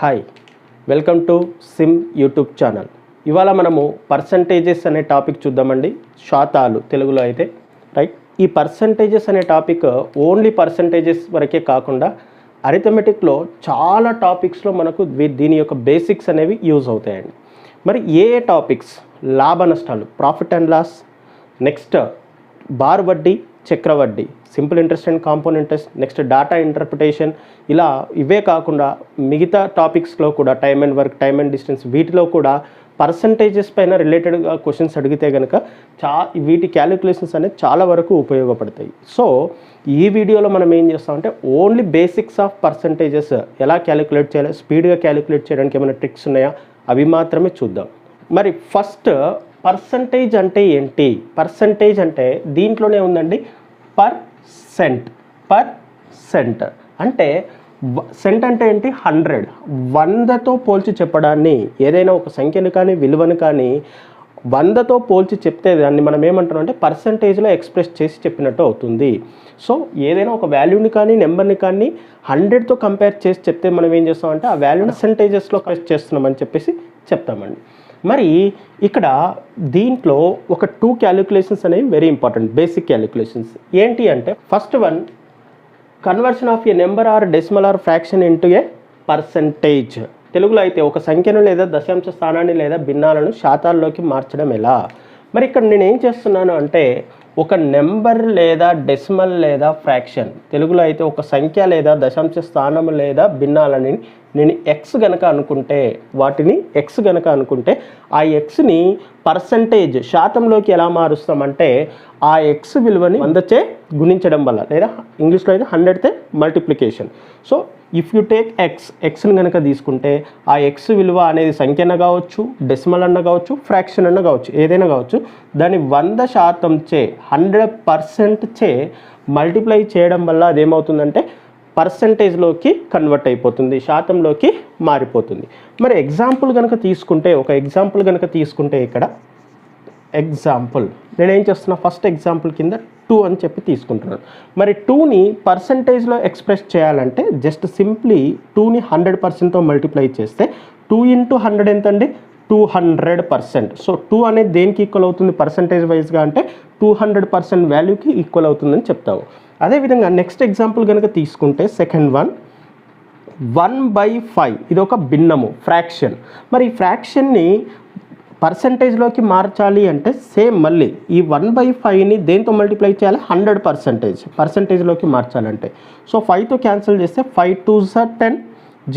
Hi, welcome to SIM YouTube channel. ఇవాళ మనము percentages అనే టాపిక్ చూద్దామండి. శాతాలు తెలుగులో అయితే రైట్. ఈ పర్సంటేజెస్ అనే టాపిక్ ఓన్లీ పర్సంటేజెస్ వరకే కాకుండా అరిథమెటిక్లో చాలా టాపిక్స్లో మనకు దీని యొక్క బేసిక్స్ అనేవి యూజ్ అవుతాయండి. మరి ఏ టాపిక్స్? లాభ నష్టాలు, ప్రాఫిట్ అండ్ లాస్, నెక్స్ట్ బార్ వడ్డీ, చక్రవడ్డీ, simple interest and compound interest, next data interpretation, ఇలా ఇవే కాకుండా మిగతా టాపిక్స్లో కూడా time and work, time and distance, వీటిలో కూడా పర్సంటేజెస్ పైన రిలేటెడ్గా క్వశ్చన్స్ అడిగితే కనుక వీటి క్యాలిక్యులేషన్స్ అనేది చాలా వరకు ఉపయోగపడతాయి. సో ఈ వీడియోలో మనం ఏం చేస్తామంటే ఓన్లీ బేసిక్స్ ఆఫ్ పర్సంటేజెస్ ఎలా క్యాలిక్యులేట్ చేయాలి, స్పీడ్గా క్యాలిక్యులేట్ చేయడానికి ఏమైనా ట్రిక్స్ ఉన్నాయా, అవి మాత్రమే చూద్దాం. మరి ఫస్ట్ పర్సంటేజ్ అంటే ఏంటి? పర్సంటేజ్ అంటే దీంట్లోనే ఉందండి పర్సెంట్. అంటే సెంట్ అంటే ఏంటి? 100. 100తో పోల్చి చెప్పడాన్ని, ఏదైనా ఒక సంఖ్యను కానీ విలువను కానీ 100తో పోల్చి చెప్తే దాన్ని మనం ఏమంటాం అంటే పర్సంటేజ్లో ఎక్స్ప్రెస్ చేసి చెప్పినట్టు అవుతుంది. సో ఏదైనా ఒక వాల్యూని కానీ నెంబర్ని కానీ 100తో కంపేర్ చేసి చెప్తే మనం ఏం చేస్తామంటే ఆ వాల్యూని పర్సంటేజెస్లో ఎక్స్ప్రెస్ చేస్తున్నామని చెప్పేసి చెప్తామండి. మరి ఇక్కడ దీంట్లో ఒక 2 క్యాలిక్యులేషన్స్ అనేవి వెరీ ఇంపార్టెంట్, బేసిక్ క్యాలిక్యులేషన్స్. ఏంటి అంటే first one, conversion of a number or decimal or fraction into a percentage. తెలుగులో అయితే ఒక సంఖ్యను లేదా దశాంశ స్థానాన్ని లేదా భిన్నాలను శాతాల్లోకి మార్చడం ఎలా? మరి ఇక్కడ నేను ఏం చేస్తున్నాను అంటే ఒక నెంబర్ లేదా డెసిమల్ లేదా ఫ్రాక్షన్, తెలుగులో అయితే ఒక సంఖ్య లేదా దశాంశ స్థానం లేదా భిన్నాలని నేను ఎక్స్ గనక అనుకుంటే, వాటిని ఎక్స్ గనక అనుకుంటే ఆ ఎక్స్ని పర్సంటేజ్ శాతంలోకి ఎలా మారుస్తామంటే ఆ ఎక్స్ విలువని 100చే గుణించడం వల్ల, లేదా ఇంగ్లీష్లో అయితే 100తో multiplication. So if you take ఎక్స్ని కనుక తీసుకుంటే ఆ ఎక్స్ విలువ అనేది సంఖ్య అన్న కావచ్చు, డెసిమల్ అన్న కావచ్చు, ఫ్రాక్షన్ అన్న కావచ్చు, ఏదైనా కావచ్చు, దాన్ని 100%చే 100%చే మల్టిప్లై చేయడం వల్ల అదేమవుతుందంటే పర్సంటేజ్లోకి కన్వర్ట్ అయిపోతుంది, శాతంలోకి మారిపోతుంది. మరి ఎగ్జాంపుల్ కనుక తీసుకుంటే, ఒక ఎగ్జాంపుల్ కనుక తీసుకుంటే ఇక్కడ ఎగ్జాంపుల్ నేనేం చేస్తున్నా, ఫస్ట్ ఎగ్జాంపుల్ కింద 2 అని చెప్పి తీసుకుంటున్నాను. మరి 2ని పర్సంటేజ్లో ఎక్స్ప్రెస్ చేయాలంటే జస్ట్ సింప్లీ 2ని 100%తో మల్టిప్లై చేస్తే 2 × 100 ఎంతండి? 200%. సో 2 అనేది దేనికి ఈక్వల్ అవుతుంది పర్సంటేజ్ వైజ్గా అంటే 200% వాల్యూకి ఈక్వల్ అవుతుందని చెప్తాము. అదేవిధంగా నెక్స్ట్ ఎగ్జాంపుల్ కనుక తీసుకుంటే సెకండ్ వన్, 1/5. ఇది ఒక భిన్నము, ఫ్రాక్షన్. మరి ఈ ఫ్రాక్షన్ని పర్సంటేజ్లోకి మార్చాలి అంటే సేమ్ మళ్ళీ ఈ 1/5ని దేంతో మల్టిప్లై చేయాలి? 100%. పర్సంటేజ్లోకి మార్చాలంటే సో 5తో క్యాన్సిల్ చేస్తే 5 2s are 10,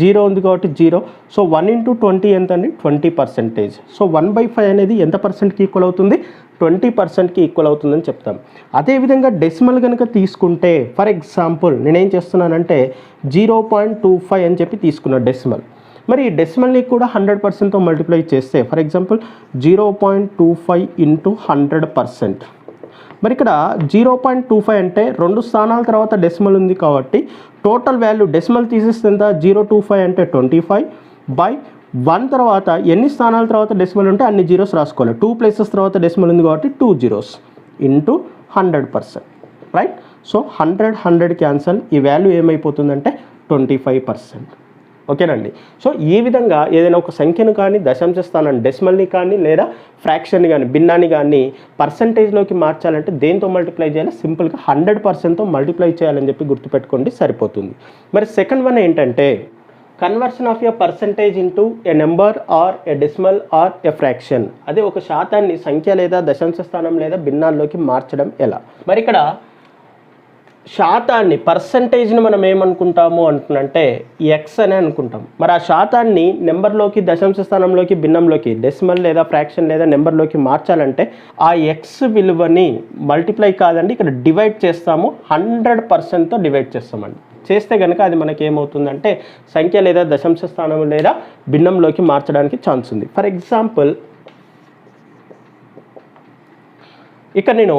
0 ఉంది కాబట్టి 0. సో 1 × 20 ఎంత అండి? 20%. సో 1/5 అనేది ఎంత పర్సెంట్కి ఈక్వల్ అవుతుంది? 20%కి ఈక్వల్ అవుతుందని చెప్తాం. అదేవిధంగా డెసిమల్ కనుక తీసుకుంటే ఫర్ ఎగ్జాంపుల్ నేనేం చేస్తున్నానంటే 0.25 అని చెప్పి తీసుకున్నా డెసిమల్. మరి ఈ డెసిమల్ని కూడా 100%తో మల్టిప్లై చేస్తే ఫర్ ఎగ్జాంపుల్ 0.25 × 100%. మరి ఇక్కడ 0.25 అంటే 2 స్థానాల తర్వాత డెసిమల్ ఉంది కాబట్టి టోటల్ వాల్యూ డెసిమల్ తీసేస్తే ఎంత? 0.25 అంటే 25/1 తర్వాత ఎన్ని స్థానాల తర్వాత డెసిమల్ ఉంటే అన్ని జీరోస్ రాసుకోవాలి. 2 ప్లేసెస్ తర్వాత డెసిమల్ ఉంది కాబట్టి 2 zeros × 100%. రైట్. సో 100 క్యాన్సల్, ఈ వాల్యూ ఏమైపోతుందంటే 25%. ఓకేనండి. సో ఈ విధంగా ఏదైనా ఒక సంఖ్యను కానీ దశాంశ స్థానాన్ని, డెసిమల్ని కానీ లేదా ఫ్రాక్షన్ని కానీ భిన్నాన్ని కానీ పర్సంటేజ్లోకి మార్చాలంటే దేంతో మల్టిప్లై చేయాలి? సింపుల్గా 100%తో మల్టిప్లై చేయాలని చెప్పి గుర్తుపెట్టుకోండి, సరిపోతుంది. మరి సెకండ్ వన్ ఏంటంటే conversion of a percentage into a number or a decimal or a fraction. అదే ఒక శాతాన్ని సంఖ్య లేదా దశాంశ స్థానం లేదా భిన్నాల్లోకి మార్చడం ఎలా? మరి ఇక్కడ శాతాన్ని, పర్సంటేజ్ని మనం ఏమనుకుంటాము అంటున్నంటే ఎక్స్ అని అనుకుంటాం. మరి ఆ శాతాన్ని నెంబర్లోకి, దశాంశ స్థానంలోకి, భిన్నంలోకి, డెసిమల్ లేదా ఫ్రాక్షన్ లేదా నెంబర్లోకి మార్చాలంటే ఆ ఎక్స్ విలువని మల్టిప్లై కాదండి, ఇక్కడ డివైడ్ చేస్తాము. 100%తో డివైడ్ చేస్తామండి. చేస్తే కనుక అది మనకి ఏమవుతుందంటే సంఖ్య లేదా దశాంశ స్థానం లేదా భిన్నంలోకి మార్చడానికి ఛాన్స్ ఉంది. ఫర్ ఎగ్జాంపుల్ ఇక్కడ నేను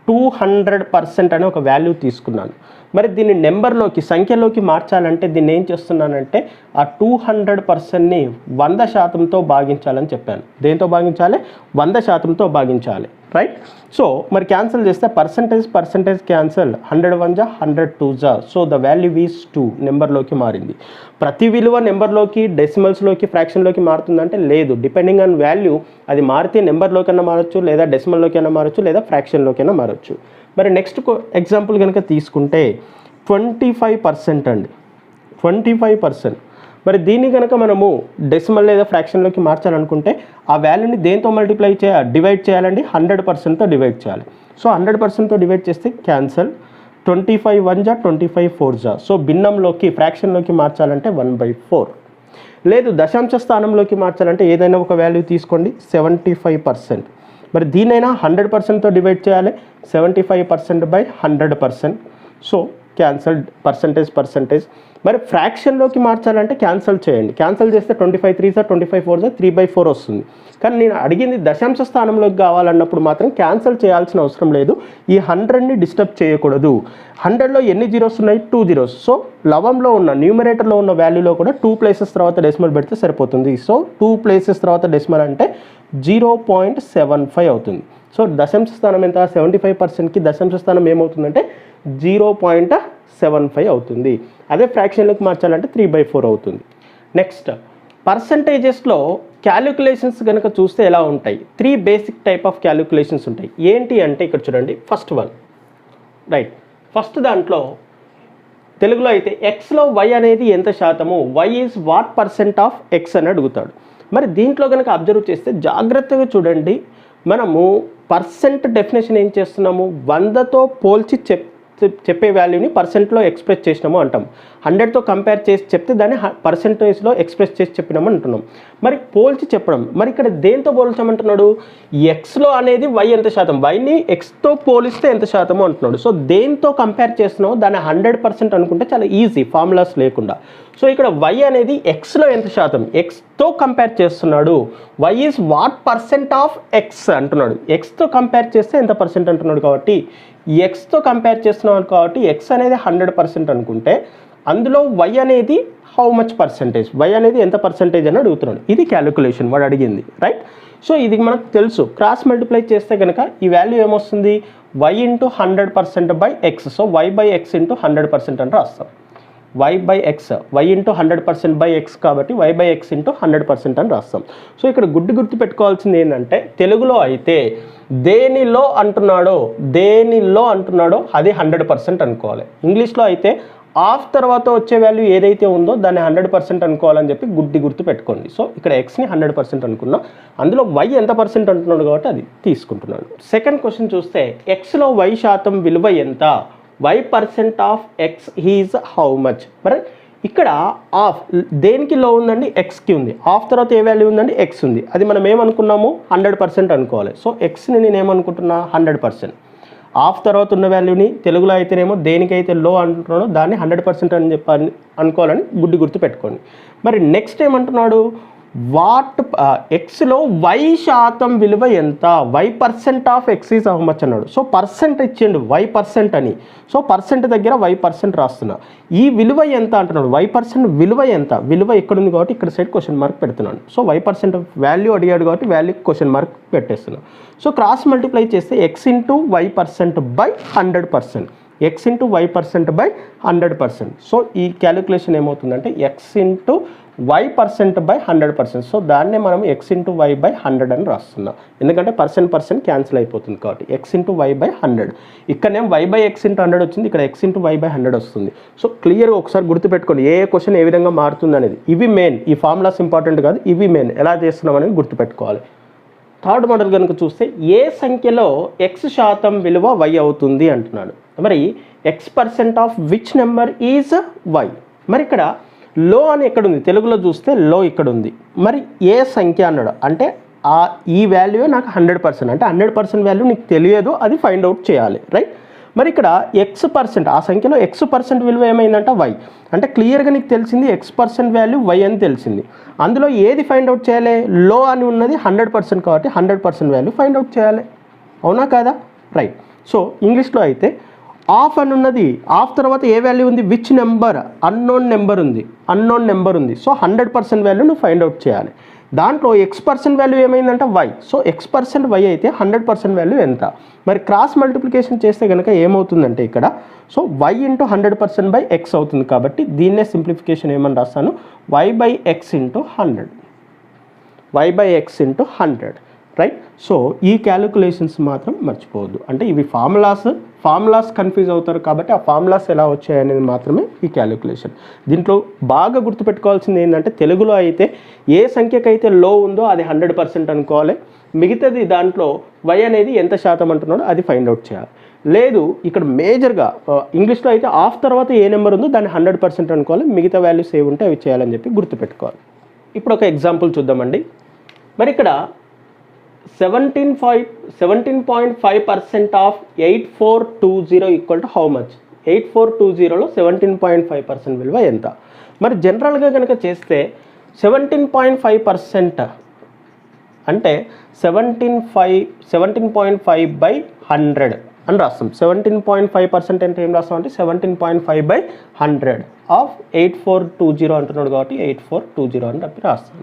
200% అనే ఒక వాల్యూ తీసుకున్నాను. మరి దీన్ని నెంబర్లోకి సంఖ్యలోకి మార్చాలంటే దీన్ని ఏం చేస్తున్నానంటే ఆ 200%ని 100%తో భాగించాలని చెప్పాను. దేంతో భాగించాలి? 100%తో భాగించాలి, రైట్? సో మరి క్యాన్సిల్ చేస్తే పర్సంటేజ్ క్యాన్సిల్, 100 1 జా 100 2 జా, సో ద వాల్యూ ఈజ్ 2 నెంబర్లోకి మారింది. ప్రతి విలువ నెంబర్లోకి, డెసిమల్స్లోకి, ఫ్రాక్షన్లోకి మారుతుందంటే లేదు. డిపెండింగ్ ఆన్ వాల్యూ అది మారితే నెంబర్లోకైనా మారచ్చు, లేదా డెసిమల్లోకైనా మారచ్చు, లేదా ఫ్రాక్షన్లోకైనా మారచ్చు. మరి నెక్స్ట్ ఎగ్జాంపుల్ కనుక తీసుకుంటే 25% అండి, 25%. మరి దీన్ని కనుక మనము డెసిమల్ లేదా ఫ్రాక్షన్లోకి మార్చాలనుకుంటే ఆ వాల్యూని దేంతో మల్టిప్లై చేయాలి? డివైడ్ చేయాలండి, 100%తో డివైడ్ చేయాలి. సో 100%తో డివైడ్ చేస్తే క్యాన్సల్, 25 1 జా 25 4 జా, సో భిన్నంలోకి ఫ్రాక్షన్లోకి మార్చాలంటే 1/4. లేదు దశాంశ స్థానంలోకి మార్చాలంటే ఏదైనా ఒక వాల్యూ తీసుకోండి, 75%. మరి దీనైనా 100%తో డివైడ్ చేయాలి, 75%/100%, సో క్యాన్సల్, పర్సంటేజ్. మరి ఫ్రాక్షన్లోకి మార్చాలంటే క్యాన్సల్ చేయండి. క్యాన్సల్ చేస్తే 25 3 జా 25 4 జా 3/4 వస్తుంది. కానీ నేను అడిగింది దశాంశ స్థానంలోకి కావాలన్నప్పుడు మాత్రం క్యాన్సల్ చేయాల్సిన అవసరం లేదు. ఈ 100ని డిస్టర్బ్ చేయకూడదు. 100లో ఎన్ని జీరోస్ ఉన్నాయి? 2 జీరోస్. సో లవంలో ఉన్న న్యూమరేటర్లో ఉన్న వాల్యూలో కూడా 2 ప్లేసెస్ తర్వాత డెసిమల్ పెడితే సరిపోతుంది. సో 2 ప్లేసెస్ తర్వాత డెసిమల్ అంటే 0.75 అవుతుంది. సో దశాంశ స్థానం ఎంత? 75%కి దశాంశ స్థానం ఏమవుతుందంటే 0.75 అవుతుంది. అదే ఫ్రాక్షన్లోకి మార్చాలంటే 3/4 అవుతుంది. నెక్స్ట్ పర్సంటేజెస్లో క్యాలిక్యులేషన్స్ కనుక చూస్తే ఎలా ఉంటాయి? 3 బేసిక్ టైప్ ఆఫ్ క్యాలిక్యులేషన్స్ ఉంటాయి. ఏంటి అంటే ఇక్కడ చూడండి, ఫస్ట్ వన్, రైట్? ఫస్ట్ దాంట్లో తెలుగులో అయితే ఎక్స్లో వై అనేది ఎంత శాతము, y is what percent of x అని అడుగుతాడు. మరి దీంట్లో కనుక అబ్జర్వ్ చేస్తే జాగ్రత్తగా చూడండి, మనము పర్సెంట్ డెఫినేషన్ ఏం చేస్తున్నాము? 100తో పోల్చి చెప్పే వాల్యూని పర్సెంట్లో ఎక్స్ప్రెస్ చేసినాము అంటాం. 100తో కంపేర్ చేసి చెప్తే దాన్ని పర్సెంటేజ్లో ఎక్స్ప్రెస్ చేసి చెప్పినాము అంటున్నాం. మరి పోల్చి చెప్పడం, మరి ఇక్కడ దేంతో పోల్చమంటున్నాడు? ఎక్స్లో అనేది వై ఎంత శాతం, వైని ఎక్స్తో పోలిస్తే ఎంత శాతము అంటున్నాడు. సో దేంతో కంపేర్ చేస్తున్నామో దాన్ని 100% అనుకుంటే చాలా ఈజీ, ఫార్ములాస్ లేకుండా. సో ఇక్కడ వై అనేది ఎక్స్లో ఎంత శాతం, ఎక్స్తో కంపేర్ చేస్తున్నాడు. Y is what percent of x అంటున్నాడు. ఎక్స్తో కంపేర్ చేస్తే ఎంత పర్సెంట్ అంటున్నాడు కాబట్టి ఎక్స్తో కంపేర్ చేస్తున్నాడు కాబట్టి ఎక్స్ అనేది 100% అనుకుంటే అందులో వై అనేది హౌ మచ్ పర్సెంటేజ్, వై అనేది ఎంత పర్సెంటేజ్ అని అడుగుతున్నాడు. ఇది క్యాలిక్యులేషన్ వాడు అడిగింది, రైట్? సో ఇది మనకు తెలుసు. క్రాస్ మల్టిప్లై చేస్తే కనుక ఈ వాల్యూ ఏమొస్తుంది? Why into 100%/x. So y/x into 100% అని రాస్తాం. y/x, y ఇంటూ 100%/x కాబట్టి y/x ఇంటూ 100% అని రాస్తాం. సో ఇక్కడ గుర్తు పెట్టుకోవాల్సింది ఏంటంటే తెలుగులో అయితే దేనిలో అంటున్నాడో అది 100% అనుకోవాలి. ఇంగ్లీష్లో అయితే ఆఫ్ తర్వాత వచ్చే వాల్యూ ఏదైతే ఉందో దాన్ని 100% అనుకోవాలని చెప్పి గుర్తు పెట్టుకోండి. సో ఇక్కడ ఎక్స్ని 100% అనుకున్నాం, అందులో వై ఎంత పర్సెంట్ అంటున్నాడు కాబట్టి అది తీసుకుంటున్నాను. సెకండ్ క్వశ్చన్ చూస్తే ఎక్స్లో వై శాతం విలువ ఎంత, y percent of x is how much. మరి ఇక్కడ ఆఫ్ దేనికి లో ఉందండి? ఎక్స్కి ఉంది. ఆఫ్ తర్వాత ఏ వాల్యూ ఉందండి? ఎక్స్ ఉంది. అది మనం ఏమనుకున్నాము? 100% అనుకోవాలి. సో ఎక్స్ని నేను ఏమనుకుంటున్నా? 100%. ఆఫ్ తర్వాత ఉన్న వాల్యూని తెలుగులో అయితేనేమో దేనికైతే లో అంటున్నాడో దాన్ని 100% అని చెప్పాలి అనుకోవాలని గుర్తు పెట్టుకోండి. మరి నెక్స్ట్ ఏమంటున్నాడు? వాట్ ఎక్స్లో వై శాతం విలువ ఎంత, y percent of x is how much అన్నాడు. సో పర్సెంట్ ఇచ్చిండు వై పర్సెంట్ అని. సో పర్సెంట్ దగ్గర వై పర్సెంట్ రాస్తున్నా. ఈ విలువ ఎంత అంటున్నాడు? వై పర్సెంట్ విలువ ఎంత, విలువ ఇక్కడ ఉంది కాబట్టి ఇక్కడ సైడ్ క్వశ్చన్ మార్క్ పెడుతున్నాను. సో వై పర్సెంట్ వాల్యూ అడిగాడు కాబట్టి వాల్యూ క్వశ్చన్ మార్క్ పెట్టేస్తున్నాను. సో క్రాస్ మల్టిప్లై చేస్తే x into y percent by 100%, x into y percent by 100%. So ఈ క్యాలిక్యులేషన్ ఏమవుతుందంటే x into y percent by 100%. సో దాన్నే మనం ఎక్స్ ఇంటూ వై బై 100 అని రాస్తున్నాం, ఎందుకంటే పర్సెంట్ క్యాన్సిల్ అయిపోతుంది కాబట్టి ఎక్స్ ఇంటూ వై బై 100. ఇక్కడనేమో వై బై ఎక్స్ ఇంటూ 100 వచ్చింది, ఇక్కడ ఎక్స్ ఇంటూ వై బై 100 వస్తుంది. సో క్లియర్గా ఒకసారి గుర్తుపెట్టుకోండి ఏ క్వశ్చన్ ఏ విధంగా మారుతుంది అనేది. ఇవి మెయిన్, ఈ ఫార్ములాస్ ఇంపార్టెంట్ కాదు, ఇవి మెయిన్. ఎలా చేస్తున్నాం అనేది గుర్తుపెట్టుకోవాలి. థర్డ్ మోడల్ కనుక చూస్తే ఏ సంఖ్యలో ఎక్స్ శాతం విలువ వై అవుతుంది అంటున్నాడు. మరి x percent of which number is y. మరి ఇక్కడ లో అని ఎక్కడ ఉంది? తెలుగులో చూస్తే లో ఇక్కడ ఉంది. మరి ఏ సంఖ్య అన్నాడు అంటే ఈ వాల్యూ నాకు 100%, అంటే 100% వాల్యూ నీకు తెలియదు, అది ఫైండ్ అవుట్ చేయాలి, రైట్? మరి ఇక్కడ ఎక్స్ పర్సెంట్, ఆ సంఖ్యలో ఎక్స్ పర్సెంట్ విలువ ఏమైందంటే వై. అంటే క్లియర్గా నీకు తెలిసింది ఎక్స్ పర్సెంట్ వాల్యూ వై అని తెలిసింది. అందులో ఏది ఫైండ్ అవుట్ చేయాలి? లో అని ఉన్నది 100% కాబట్టి 100% వాల్యూ ఫైండ్ అవుట్ చేయాలి, అవునా కాదా? రైట్. సో ఇంగ్లీష్లో అయితే ఆఫ్ అని ఉన్నది, ఆఫ్ తర్వాత ఏ వాల్యూ ఉంది, విచ్ నెంబర్, అన్నోన్ నెంబర్ ఉంది. సో 100% వాల్యూ నువ్వు ఫైండ్ అవుట్ చేయాలి. దాంట్లో X% వాల్యూ ఏమైందంటే Y. సో X% Y అయితే 100% వాల్యూ ఎంత. మరి క్రాస్ మల్టిప్లికేషన్ చేస్తే కనుక ఏమవుతుందంటే ఇక్కడ so Y into 100% by X అవుతుంది. కాబట్టి దీన్నే సింప్లిఫికేషన్ ఏమని రాస్తాను, Y by X into 100, Y by X into 100, right. So ఈ క్యాలిక్యులేషన్స్ మాత్రం మర్చిపోవద్దు. అంటే ఇవి ఫార్ములాస్ కన్ఫ్యూజ్ అవుతారు కాబట్టి ఆ ఫార్ములాస్ ఎలా వచ్చాయి అనేది మాత్రమే ఈ క్యాలిక్యులేషన్. దీంట్లో బాగా గుర్తుపెట్టుకోవాల్సింది ఏంటంటే తెలుగులో అయితే ఏ సంఖ్యకైతే లో ఉందో అది 100% అనుకోవాలి. మిగతాది దాంట్లో Y అనేది ఎంత శాతం అంటున్నాడో అది ఫైండ్ అవుట్ చేయాలి. లేదు ఇక్కడ మేజర్గా ఇంగ్లీష్లో అయితే ఆఫ్ తర్వాత ఏ నెంబర్ ఉందో దాన్ని 100% అనుకోవాలి. మిగతా వాల్యూస్ ఏ ఉంటే అవి చేయాలని చెప్పి గుర్తుపెట్టుకోవాలి. ఇప్పుడు ఒక ఎగ్జాంపుల్ చూద్దామండి. మరి ఇక్కడ 17.5% of 8420 equal to how much. 8420లో 17.5% విలువ ఎంత. మరి జనరల్గా కనుక చేస్తే 17.5% అంటే 17.5 బై 100 అని రాస్తాం. 17.5% అంటే ఏం రాస్తాం అంటే 17.5 బై 100 ఆఫ్ 8420 అంటున్నాడు కాబట్టి 8420 అని చెప్పి రాస్తాం.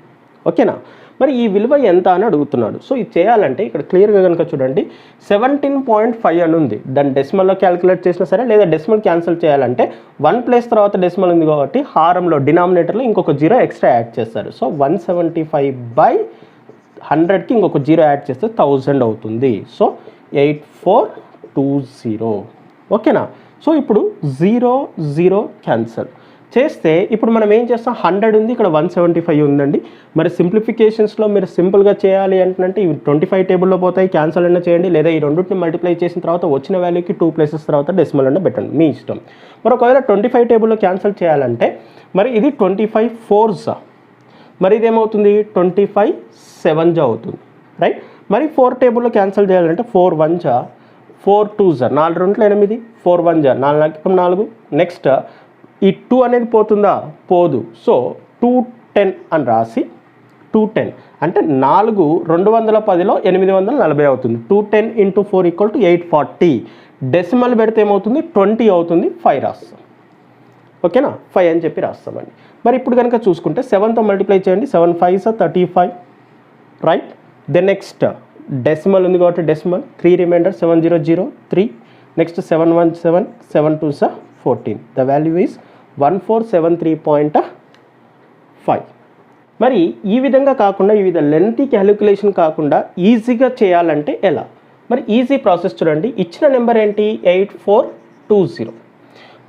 ఓకేనా. మరి ఈ విలువ ఎంత అని అడుగుతున్నాడు. సో ఇది చేయాలంటే ఇక్కడ క్లియర్గా కనుక చూడండి 17.5 అని ఉంది. దాన్ని డెసిమల్లో క్యాలిక్యులేట్ చేసినా సరే లేదా డెసిమల్ క్యాన్సిల్ చేయాలంటే 1 ప్లేస్ తర్వాత డెసిమల్ ఉంది కాబట్టి హారంలో డినామినేటర్లో ఇంకొక 0 ఎక్స్ట్రా యాడ్ చేస్తారు. సో 175 బై 100కి ఇంకొక 0 యాడ్ చేస్తే 1000 అవుతుంది. సో 8420. ఓకేనా. సో ఇప్పుడు 0 క్యాన్సల్ చేస్తే ఇప్పుడు మనం ఏం చేస్తాం, 100 ఉంది, ఇక్కడ 175 ఉందండి. మరి సింప్లిఫికేషన్స్లో మీరు సింపుల్గా చేయాలి అంటే ఇవి 25 టేబుల్లో పోతాయి, క్యాన్సల్ అయినా చేయండి. లేదా ఈ రెండింటిని మల్టిప్లై చేసిన తర్వాత వచ్చిన వాల్యూకి 2 ప్లేసెస్ తర్వాత డెసిమల్ అన్న పెట్టండి, మీ ఇష్టం. మరి ఒకవేళ 25 టేబుల్లో క్యాన్సల్ చేయాలంటే మరి ఇది 25 4s, మరి ఇదేమవుతుంది 25 7s అవుతుంది, రైట్. మరి 4 టేబుల్లో క్యాన్సల్ చేయాలంటే 4 1s, 4 2s, 4 2 8, 4 1s 4 నెక్స్ట్ ఈ 2 అనేది పోతుందా, పోదు. సో 210 అని రాసి 210 అంటే 4 210లో 840 అవుతుంది. 210 ఇంటూ 4 ఈక్వల్ టు 840. డెసిమల్ పెడితే ఏమవుతుంది 20 అవుతుంది. 5 రాస్తాం. ఓకేనా, 5 అని చెప్పి రాస్తామండి. మరి ఇప్పుడు కనుక చూసుకుంటే 7తో మల్టిప్లై చేయండి, 7 5s 35, right. Then next decimal ఉంది కాబట్టి decimal 3 reminder 7003. Next 7 1 7, 7 2s 14. The value is 1473.5. మరి ఈ విధంగా కాకుండా ఈ విధంగా లెంతీ క్యాలిక్యులేషన్ కాకుండా ఈజీగా చేయాలంటే ఎలా? మరి ఈజీ ప్రాసెస్ చూడండి. ఇచ్చిన నెంబర్ ఏంటి 8420.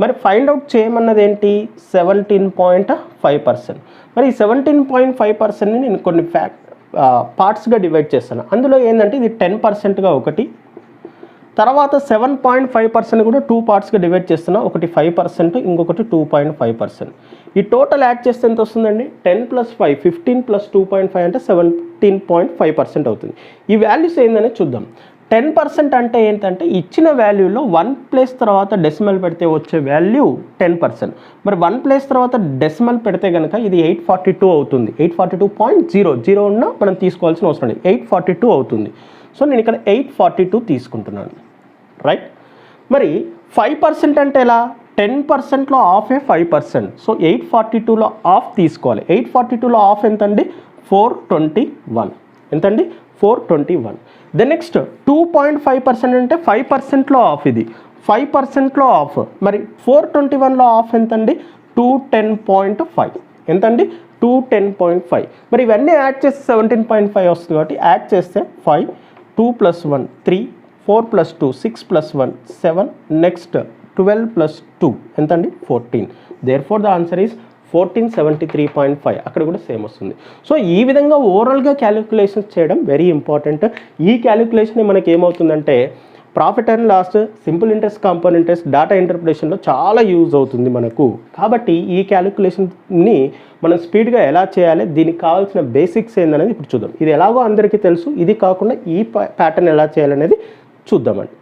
మరి ఫైండ్ అవుట్ చేయమన్నది ఏంటి 17.5%. మరి ఈ 17.5%ని నేను కొన్ని పార్ట్స్గా డివైడ్ చేస్తాను. అందులో ఏంటంటే ఇది 10%గా ఒకటి, తర్వాత 7.5% కూడా 2 పార్ట్స్గా డివైడ్ చేస్తున్నా. ఒకటి 5%, ఇంకొకటి 2.5%. ఈ టోటల్ యాడ్ చేస్తే ఎంత వస్తుందండి 10 + 5 15 + 2.5 అంటే 17.5% అవుతుంది. ఈ వాల్యూస్ ఏందనేది చూద్దాం. 10% అంటే ఏంటంటే ఇచ్చిన వాల్యూలో 1 ప్లేస్ తర్వాత డెసిమల్ పెడితే వచ్చే వాల్యూ 10%. మరి 1 ప్లేస్ తర్వాత డెసిమల్ పెడితే కనుక ఇది 842 అవుతుంది. 842.00 ఉన్న మనం తీసుకోవాల్సిన అవసరం లేదు, 842 అవుతుంది. సో నేను ఇక్కడ 842 తీసుకుంటున్నాను, రైట్. మరి 5% అంటే ఎలా, 10%లో ఆఫ్ 5%. సో 842లో ఆఫ్ తీసుకోవాలి. 842లో ఆఫ్ ఎంతండి 421. ఎంతండి 421. దెన్ నెక్స్ట్ 2.5% అంటే 5%లో ఆఫ్, ఇది 5%లో ఆఫ్. మరి 421లో ఆఫ్ ఎంతండి 210.5. ఎంతండి 210.5. మరి ఇవన్నీ యాడ్ చేస్తే 17.5 వస్తుంది కాబట్టి యాడ్ చేస్తే 5 2 + 1 3 4 + 2 6 + 1 7 నెక్స్ట్ 12 + 2 ఎంతండి 14. Therefore the answer is 1473.5. అక్కడ కూడా సేమ్ వస్తుంది. సో ఈ విధంగా ఓవరాల్గా క్యాలిక్యులేషన్స్ చేయడం వెరీ ఇంపార్టెంట్. ఈ క్యాలిక్యులేషన్ మనకి ఏమవుతుందంటే profit and loss, simple interest, compound interest, data ఇంటర్ప్రిటేషన్లో చాలా యూజ్ అవుతుంది మనకు. కాబట్టి ఈ క్యాలిక్యులేషన్ని మనం స్పీడ్గా ఎలా చేయాలి, దీనికి కావాల్సిన బేసిక్స్ ఏందనేది ఇప్పుడు చూద్దాం. ఇది ఎలాగో అందరికీ తెలుసు, ఇది కాకుండా ఈ ప్యాటర్న్ ఎలా చేయాలనేది చూద్దామండి.